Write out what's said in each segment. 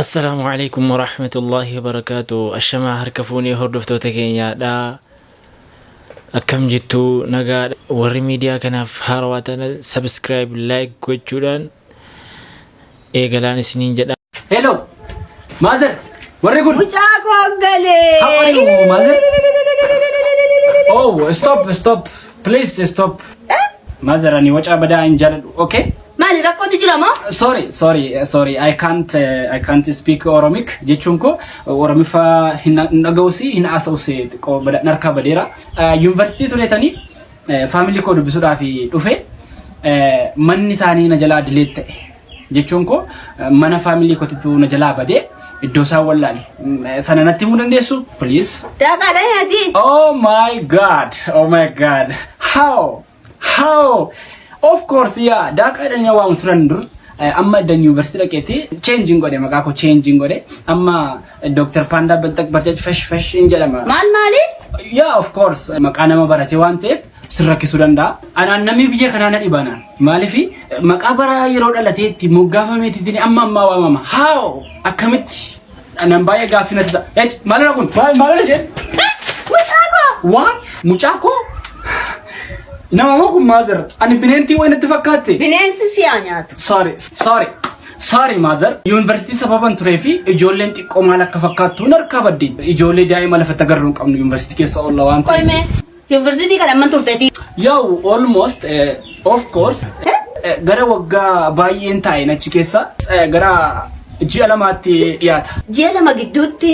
السلام عليكم ورحمة الله وبركاته. الشمع هركفوني هردفتو تكينيا دا أكم جتو نغا وري ميديا كان في هارواتنا سبسكرايب لايك كوچودان إيغالان سنين جدا. Hello, Mazer. Very good. Muchacho gale. How are you, Mazer? Oh, stop. Please stop. Mazer, ani wacha bada injal. Okay? Mali rakkooti jira moo? Sorry. I can't speak Oromic. Jechuun ko Oromifa hin nagawsi hin asawsi ko bada narka badera. University tuletani family ko dubbisuudhaaf dhufe manni isaanii na jalaa delete ta'e. Jechuun ko mana family kotitu na jalaa bade iddoo isaa wallaale. Sana natti himuu dandeessu please? Daaqaadha yaati. Oh my god. How? Of course, yeah. Daaqaadha ni waan turan dur. Amma dan university dhaqeeti changing godhe maqaa ko changing godhe. Amma Dr. Panda Baltak Barjaj fresh in jedhama. Maali? Yeah, of course. Maqaa nama barate waan ta'eef sirrakkisuu danda'a. Anaan namni biyya kanaa na dhibanaan. Maalifi maqaa bara yeroo dhalateetti moggaafameetti amma waamama. How? Akkamitti? Anaan baay'ee gaaffii natti ta'a. Maalidha kun? Maalidha isheen? Muchacho. What? Mucaakoo? Nama moo kun Mazer? Ani bineentii wayi natti fakkaatte. Bineensi siyaa nyaatu. Sorry Mazer. University sababan turee fi ijoolleen xiqqoo maal akka fakkaattu harkaa baddeetti. Ijoollee daa'ima lafatti agarru hin qabnu university keessa oolla waan ta'eef. Qoyme. University kana amman turteeti. Yaw almost of course gara waggaa baay'een taa'e achi keessa gara ji'a lamaatti dhiyaata. Ji'a lama gidduutti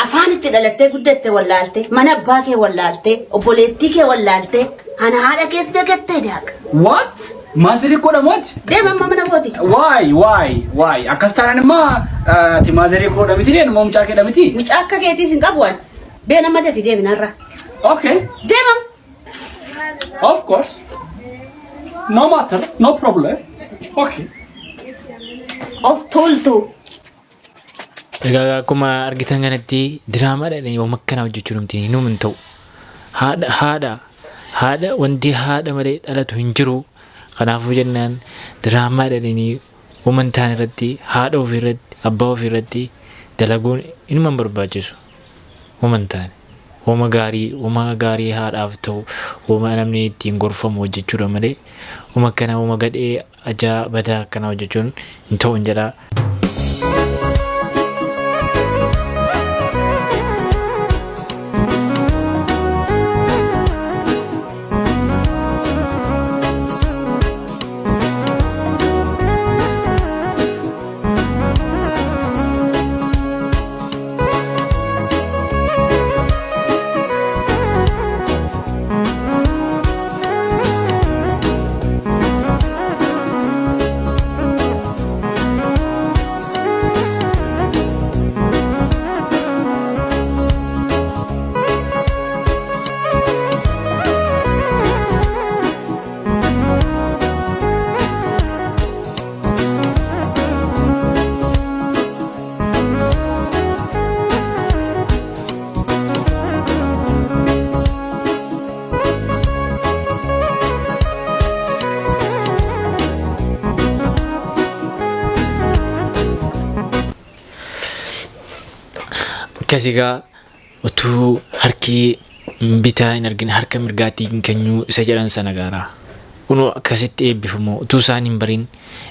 afaan itti dhalattee guddatte wallaalte, mana abbaa kee wallaalte, obboleettii kee wallaalte, ana haadha keessa dagattee daaqa. What? Mazerii koo dhamooti? Deema amma mana kooti. Why? Akkas taanaan immoo ati Mazerii koo dhamiti deen moo mucaa kee dhamiti? Mucaa akka keetiis hin qabu waan. Beena amma dafi deebinarra. Okay. Deema. Of course. No matter, no problem. Okay. Of toltu. Egaa akkuma argitan kanatti diraamaadhaan yoo makkanaa hojjechuu dhumti hinuu hin ta'u. Haadha wanti haadha malee dhalatu hin jiru. Kanaafuu jennaan diraamaadhaan uumantaan irratti haadha ofii irratti abbaa ofii irratti dalaguun inuma hin barbaachisu. Uumantaan uuma gaarii haadhaaf ta'u uuma namni ittiin gorfamu hojjechuudha malee uuma kana uuma gadhee ajaa'ibadaa akkana hojjechuun hin ta'u hin jedhaa. Akkasigaa utuu harki bitaa hin argin harka mirgaatiin kennuu isa jedhan sana gaaraa. Kunoo akkasitti eebbifamu utuu isaan hin barin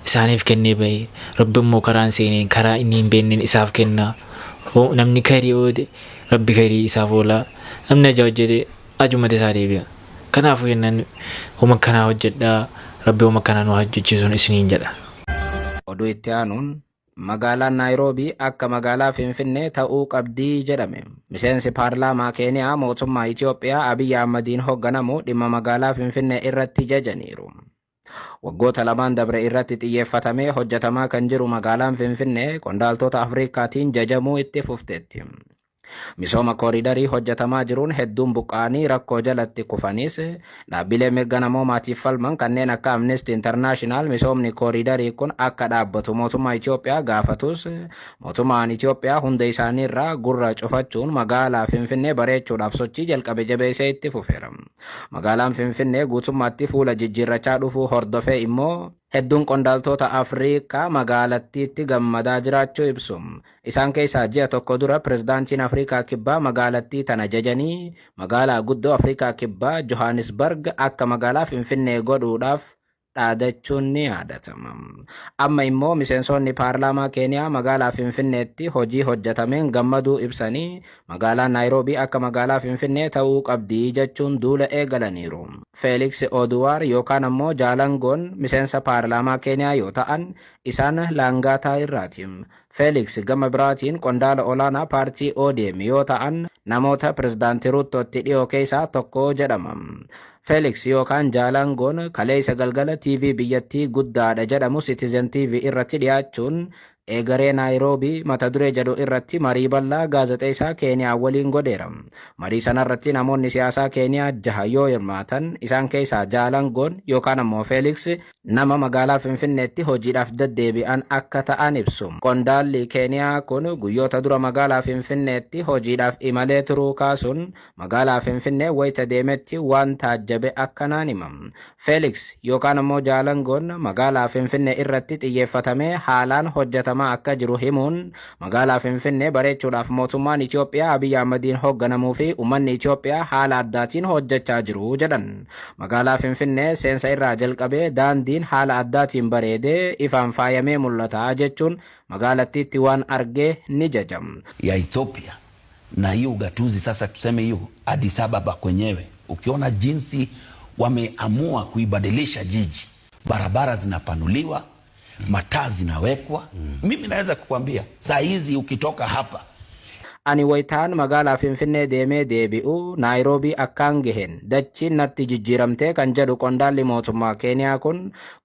isaaniif kennee bahee rabbi immoo karaan seeneen karaa inni hin beenneen isaaf kennaa. Namni kayrii oode rabbi kayrii isaaf oolaa. Namni ajaa hojjete ajumate isaa deebi'a. Kanaafuu jennaan homa kanaa hojjedhaa rabbi homa kanaa nu hojjechiisuun isiniin jedha. Oduu itti aanuun magaalaan Naayiroobii akka magaalaa Finfinnee ta'uu qabdii jedhame. Miseensi paarlaamaa Keeniyaa mootummaa Itoophiyaa Abiyyi Ahmadiin hoogganamu dhimma magaalaa Finfinnee irratti jajaniiru. Waggoota lamaan dabre irratti xiyyeeffatamee hojjetamaa kan jiru magaalaan Finfinnee qondaaltota Afrikaatiin jajamuu itti fufteetti. Misooma kooriidarii hojjetamaa jiruun hedduun buqqaanii rakkoo jalatti kufanis dhaabbilee mirga namoomaatiif falman kanneen akka Amnesty International misoomni kooriidarii kun akka dhaabbatu mootummaa Itoophiyaa gaafatus mootummaan Itoophiyaa hunda isaaniirraa gurra cufachuun magaalaa Finfinnee bareechuudhaaf sochii jalqabe jabeessee itti fufeera. Magaalaan Finfinnee guutummaatti fuula jijjiirrachaa dhufuu hordofee immoo Hedduun qondaaltota Afrikaa magaalattiitti gammadaa jiraachuu ibsu. Isaan keessaa ji'a tokko dura pirezidaantiin Afrikaa Kibbaa magaalattii tana jajanii magaalaa guddoo Afrikaa Kibbaa Johannesburg akka magaalaa Finfinnee godhuudhaaf dhaadachuun ni yaadatama. Amma immoo miseensonni paarlaamaa Keeniyaa magaalaa Finfinneetti hojii hojjetameen gammaduu ibsanii magaalaa Naayiroobii akka magaalaa Finfinnee ta'uu qabdii jechuun duula eegalaniiru. Felix Oduwar yookaan ammoo Jaalangoon miseensa paarlaamaa Keeniyaa yoo ta'an isaan Laangaataa irraati. Felix gama biraatiin qondaala olaanaa paartii ODM yoo ta'an namoota pirezidaantii Ruuttootti dhiyoo keessaa tokko jedhama. Felix yookaan Jaalangoon kaleessa galgala TV biyyattii guddaadha jedhamu Citizen TV irratti dhiyaachuun eegaree Naayiroobii mata duree jedhu irratti marii bal'aa gaazexeessaa Keeniyaa waliin godheera. Marii sanarratti namoonni siyaasaa Keeniyaa 6 yoo hirmaatan isaan keessaa Jaalangoon yookaan ammoo Felix nama magaalaa Finfinneetti hojiidhaaf deddeebi'an akka ta'an ibsu. Qondaalli Keeniyaa kun guyyoota dura magaalaa Finfinneetti hojiidhaaf imalee turuu kaasuun magaalaa Finfinnee wayita deemetti waan taajjabe akkanaan himam. Felix yookaan ammoo Jaalangoon magaalaa Finfinnee irratti xiyyeeffatamee haalaan hojjetama akka jiru himuun magaalaa Finfinnee bareechuudhaaf mootummaan Itoophiyaa Abiy Ahmediin hoogganamuu fi uummanni Itoophiyaa haala addaatiin hojjechaa jiru jedhan. Magaalaa Finfinnee seensa irraa jalqabee daandiin haala addaatiin bareedee ifaan faayamee mul'ata jechuun magaalattiitti waan argee ni jajam. Ya Ethiopia na hiyo ugatuzi sasa tuseme hiyo Addis Ababa kwenyewe ukiona jinsi wameamua kuibadilisha jiji, barabara zinapanuliwa, mataa zinawekwa. Mimi naweza kukwambia saa hizi ukitoka hapa ani wayitaan magaalaa Finfinnee deemee deebi'u Naayiroobii akkaan gehen dachiin natti jijjiiramtee kan jedhu qondaalli mootummaa Keeniyaa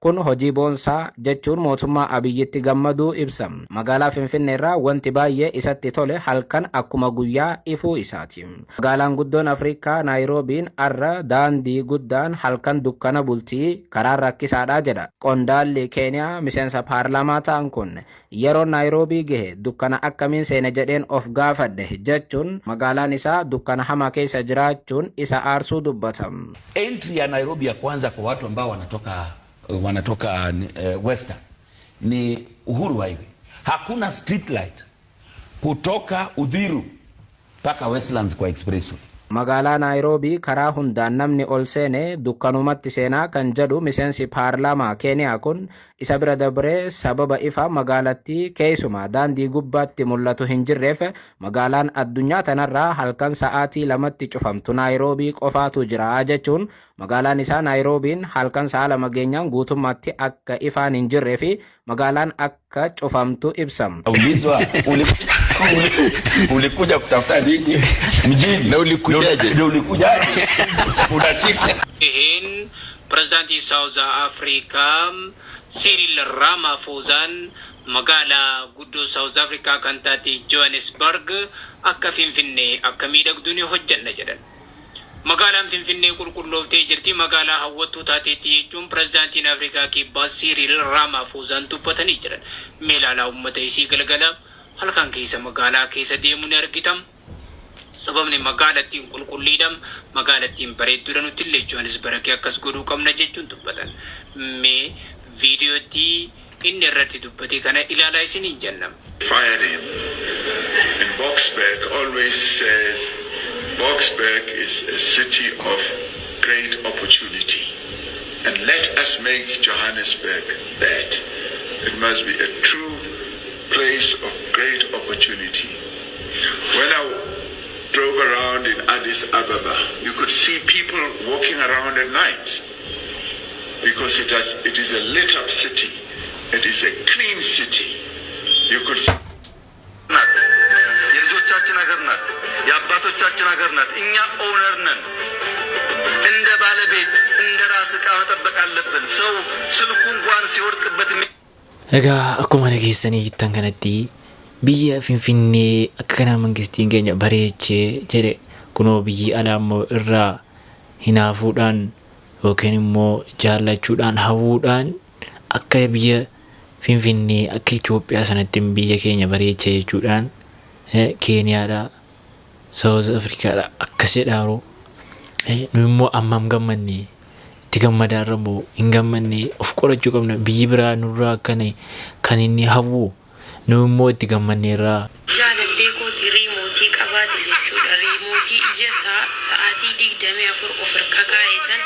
kun hojii boonsaa jechuun mootummaa Abiyyitti gammaduu ibsa. Magaalaa Finfinnee irraa wanti baay'ee isatti tole halkan akkuma guyyaa ifuu isaati. Magaalaan guddoon Afrikaa Naayiroobiin arra daandii guddaan halkan dukkana bultii karaa rakkisaadhaa jedha. Qondaalli Keeniyaa miseensa paarlaamaa ta'an kun yeroo Naayiroobii gahe dukkana akkamiin seene jedheen of gaafa jechuun magaalaan isaa dukkana hamaa keessa jiraachuun isa aarsuu dubbatam. Entry ya Nairobi ya kwanza kwa watu ambao wanatoka Western ni Uhuru Highway. Hakuna street light kutoka Uthiru mpaka Westlands kwa expressway. Magaalaa Naayiroobii karaa hundaan namni ol seene dukkanumatti seenaa kan jedhu miseensi paarlaamaa Keeniyaa kun isa bira dabree sababa ifa magaalattii keessumaa daandii gubbaatti mul'atu hin jirreef magaalaan addunyaa tanarraa halkan sa'aatii 2tti cufamtu Naayiroobii qofaatu jira jechuun magaalaan isaa Naayiroobiin halkan sa'a 2 geenyaan guutummaatti akka ifaan hin jirree fi magaalaan akka cufamtu ibsam. Ulikuja kutafuta nini mjini na ulikujaje? Unashika President South Africa Cyril Ramaphosa magala guddoo South Africa kan taate Johannesburg akka Finfinnee akka miidhagduun hojjanna jedhan. Magaalaan Finfinnee qulqullooftee jirti magaalaa hawwattuu taateetti jechuun pirezidaantiin Afrikaa Kibbaa Cyril Ramaphosa dubbatanii jiran. Meelaalaa uummata isii galgala halkan keessa magaalaa keessa deemuun argitam. Sababni magaalattiin qulqulliidham magaalattiin bareedduudha nuti illee Johannesburg akkas godhuu qabna jechuun dubbatan. Mee viidiyootti inni irratti dubbate kana ilaalaa isiniin jennam. Fired him. And Boksburg always says Boksburg is a city of great opportunity. And let us make Johannesburg that. It must be a true place of great opportunity. When I drove around in Addis Ababa, you could see people walking around at night because it is a lit up city. It is a clean city. You could see የልጆቻችን ሀገር ናት፣ የአባቶቻችን ሀገር ናት። እኛ ኦነር ነን። እንደ ባለቤት እንደ ራስ ዕቃ መጠበቅ አለብን። ሰው ስልኩ እንኳን ሲወድቅበት Egaa akkuma dhageessanii jirtan kanatti biyya Finfinnee akka kana mangistiin keenya bareechee jedhe kunoo biyyi alaa immoo irraa hinaafuudhaan yookiin immoo jaallachuudhaan hawwuudhaan akka biyya Finfinnee akka Itoophiyaa sanatti biyya keenya bareechee jechuudhaan Keeniyaadhaa South Africaadhaa akka jedhaaroo nu immoo ammam gammanne itti gammadaarra moo hin gammanne of qorachuu qabna. Biyyi biraa nurraa akkana kan inni hawwu nu immoo itti gammanneerraa. Jaalallee kootii riimootii qabaate jechuudha. Riimootii ija isaa sa'aatii 24 of harka kaa'eetan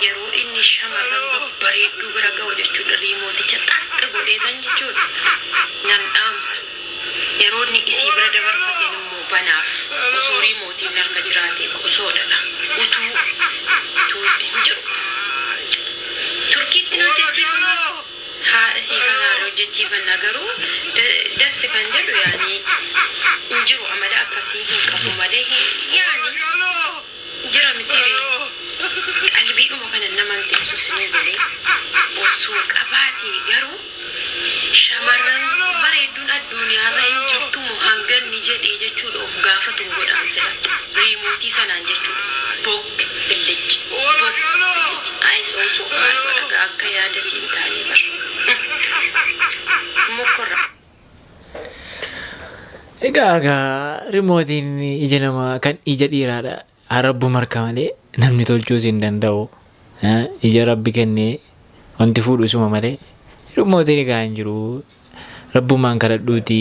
yeroo inni shamarran babbareedduu bira ga'u jechuudha. Riimooticha xaxxa godheetan jechuudha. Nan dhaamsa. Yeroo inni isii bira dabarfateen immoo banaaf osoo riimootiin harka jiraatee osoodha. Utuu hin jiru. Turkiitti nu hojjechiifame haadha sii kan haala hojjechiifanna garuu dassi kan jedhu yaani hin jiru amala akkasii hin qabu malee yaani jira mitiire qalbiidhuma kana naman teessu sinii galee osoo qabaatee garuu shamarran bareedduun addunyaarra hin jirtu hanganni jedhee jechuudha of gaafatu godhaan sila riimootii sanaan jechuudha bog billichi ayis osoo maal godhaga akka yaada siin taanii bara mukkurra. Egaa rimootiin ija namaa kan ija dhiiraadha. Rabbu marka malee namni tolchuus hin danda'u. Ija rabbi kennee wanti fuudhu isuma malee rimootiin egaa hin jiru. Rabbumaan kadhadhuuti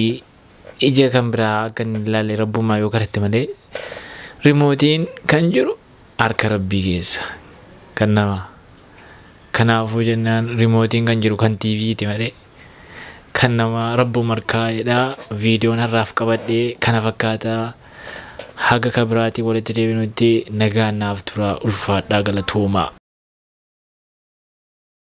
ija kan biraa akka hin ilaalle rabbumaa yoo kadhatte malee rimootiin kan jiru harka rabbii keessa kan namaa. Kanaafuu jennaan rimootiin kan jiru kan TV'ti malee kan nama rabbu markaa'edha. Viidiyoon har'aaf qabadhee kana fakkaata. Haga kabiraatii walitti deebinutti nagaan naaf tura ulfaadhaa galatoomaa.